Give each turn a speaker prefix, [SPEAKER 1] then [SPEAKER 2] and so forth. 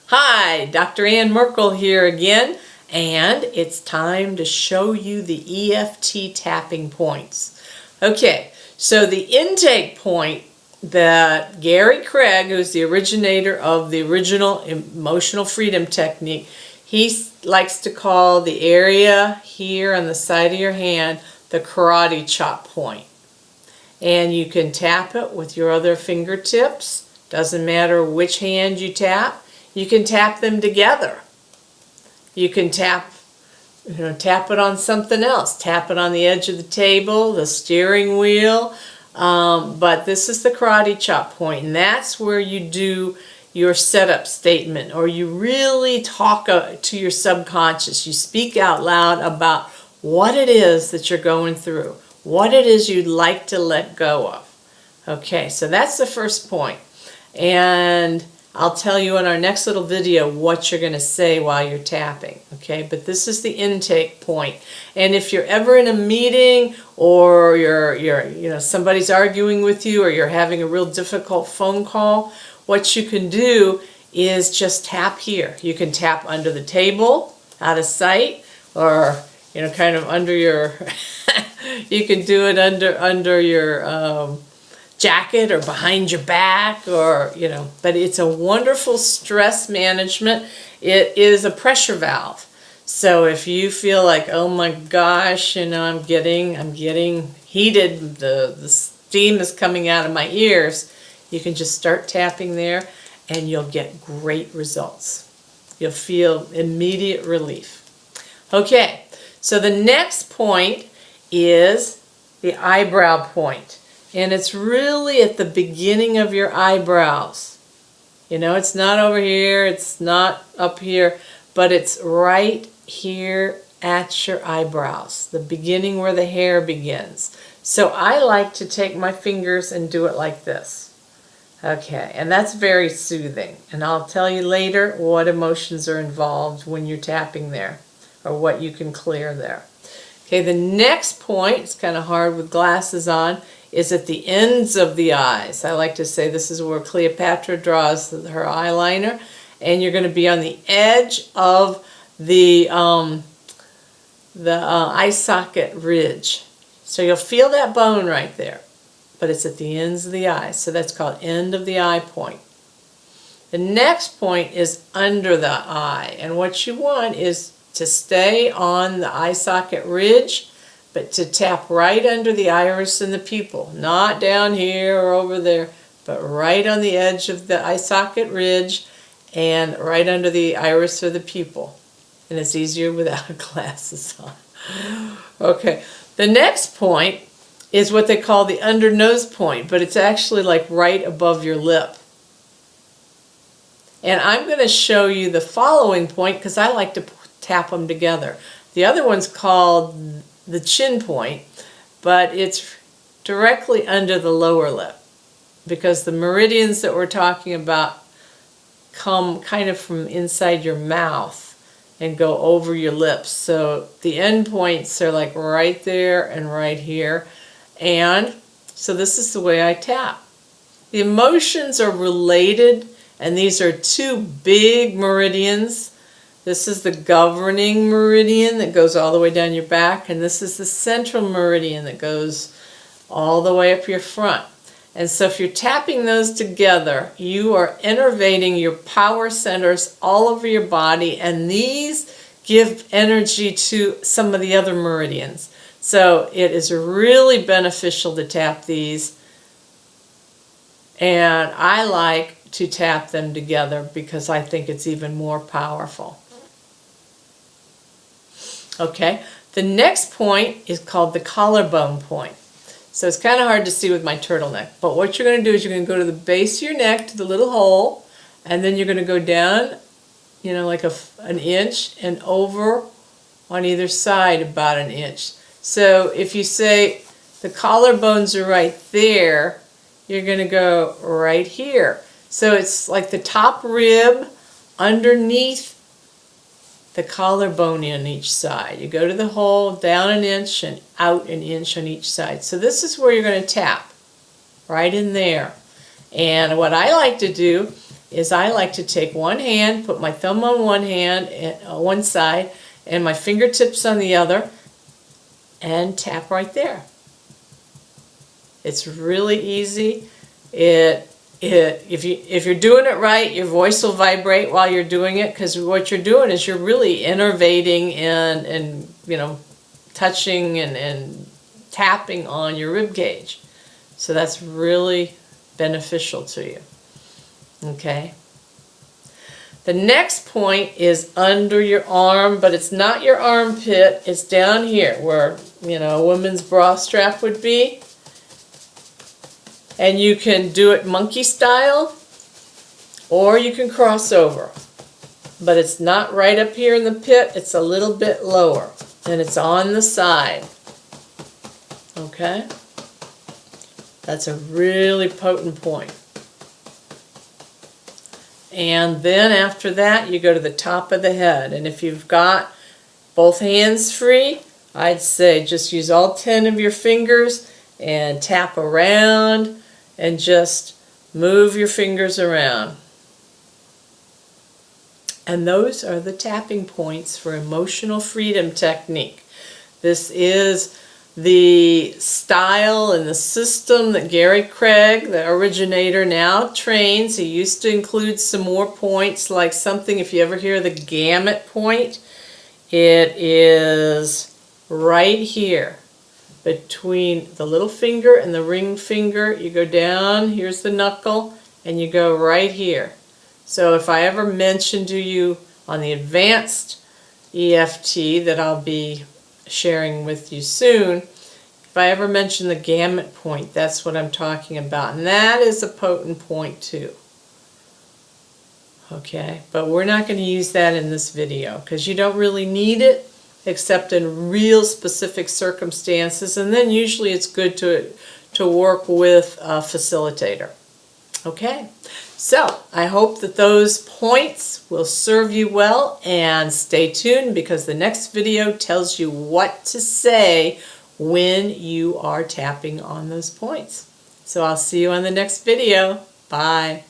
[SPEAKER 1] Hi, Dr. Ann Merkel here again, and it's time to show you the EFT tapping points. Okay, so the intake point that Gary Craig, who's the originator of the original Emotional Freedom Technique, he likes to call the area here on the side of your hand the karate chop point. And you can tap it with your other fingertips. Doesn't matter which hand you tap. You can tap them together. You can tap it on something else. Tap it on the edge of the table, the steering wheel. But this is the karate chop point, and that's where you do your setup statement, or you really talk to your subconscious. You speak out loud about what it is that you're going through, what it is you'd like to let go of. Okay, so that's the first point. And I'll tell you in our next little video what you're going to say while you're tapping, okay? But this is the intake point. And if you're ever in a meeting, or somebody's arguing with you, or you're having a real difficult phone call, what you can do is just tap here. You can tap under the table, out of sight, or kind of under your you can do it under your jacket or behind your back, or but it's a wonderful stress management. It is a pressure valve. So if you feel like, oh my gosh, I'm getting heated, the steam is coming out of my ears, you can just start tapping there and you'll get great results. You'll feel immediate relief. Okay, so the next point is the eyebrow point. And it's really at the beginning of your eyebrows. It's not over here, it's not up here, but it's right here at your eyebrows, the beginning where the hair begins. So I like to take my fingers and do it like this. Okay, and that's very soothing. And I'll tell you later what emotions are involved when you're tapping there, or what you can clear there. Okay, the next point, it's kind of hard with glasses on, is at the ends of the eyes. I like to say this is where Cleopatra draws her eyeliner, and you're going to be on the edge of the eye socket ridge. So you'll feel that bone right there, but it's at the ends of the eyes, so that's called end of the eye point. The next point is under the eye, and what you want is to stay on the eye socket ridge, but to tap right under the iris and the pupil, not down here or over there, but right on the edge of the eye socket ridge and right under the iris or the pupil. And it's easier without glasses on. Okay, the next point is what they call the under nose point, but it's actually like right above your lip. And I'm going to show you the following point because I like to tap them together. The other one's called the chin point, but it's directly under the lower lip because the meridians that we're talking about come kind of from inside your mouth and go over your lips. So the end points are like right there and right here. And so this is the way I tap. The emotions are related, and these are two big meridians. This is the governing meridian that goes all the way down your back, and this is the central meridian that goes all the way up your front. And so if you're tapping those together, you are innervating your power centers all over your body, and these give energy to some of the other meridians. So it is really beneficial to tap these, and I like to tap them together because I think it's even more powerful. Okay, the next point is called the collarbone point. So it's kind of hard to see with my turtleneck, but what you're going to do is you're going to go to the base of your neck, to the little hole, and then you're going to go down, like an inch, and over on either side about an inch. So if you say the collarbones are right there, you're going to go right here. So it's like the top rib underneath the collarbone on each side. You go to the hole, down an inch and out an inch on each side. So this is where you're going to tap, right in there. And what I like to do is I like to take one hand, put my thumb on one hand, one side, and my fingertips on the other, and tap right there. It's really easy. If you're doing it right, your voice will vibrate while you're doing it, because what you're doing is you're really innervating and touching and tapping on your rib cage. So that's really beneficial to you. Okay. The next point is under your arm, but it's not your armpit. It's down here where, a woman's bra strap would be. And you can do it monkey style, or you can cross over. But it's not right up here in the pit, it's a little bit lower, and it's on the side. Okay? That's a really potent point. And then after that, you go to the top of the head. And if you've got both hands free, I'd say just use all 10 of your fingers and tap around and just move your fingers around. And those are the tapping points for Emotional Freedom Technique. This is the style and the system that Gary Craig, the originator, now trains. He used to include some more points, like something, if you ever hear the gamut point, it is right here between the little finger and the ring finger. You go down, here's the knuckle, and you go right here. So if I ever mention to you on the advanced EFT that I'll be sharing with you soon, if I ever mention the gamut point, that's what I'm talking about. And that is a potent point too. Okay, but we're not going to use that in this video because you don't really need it except in real specific circumstances, and then usually it's good to work with a facilitator. Okay, so I hope that those points will serve you well, and stay tuned because the next video tells you what to say when you are tapping on those points. So I'll see you on the next video. Bye.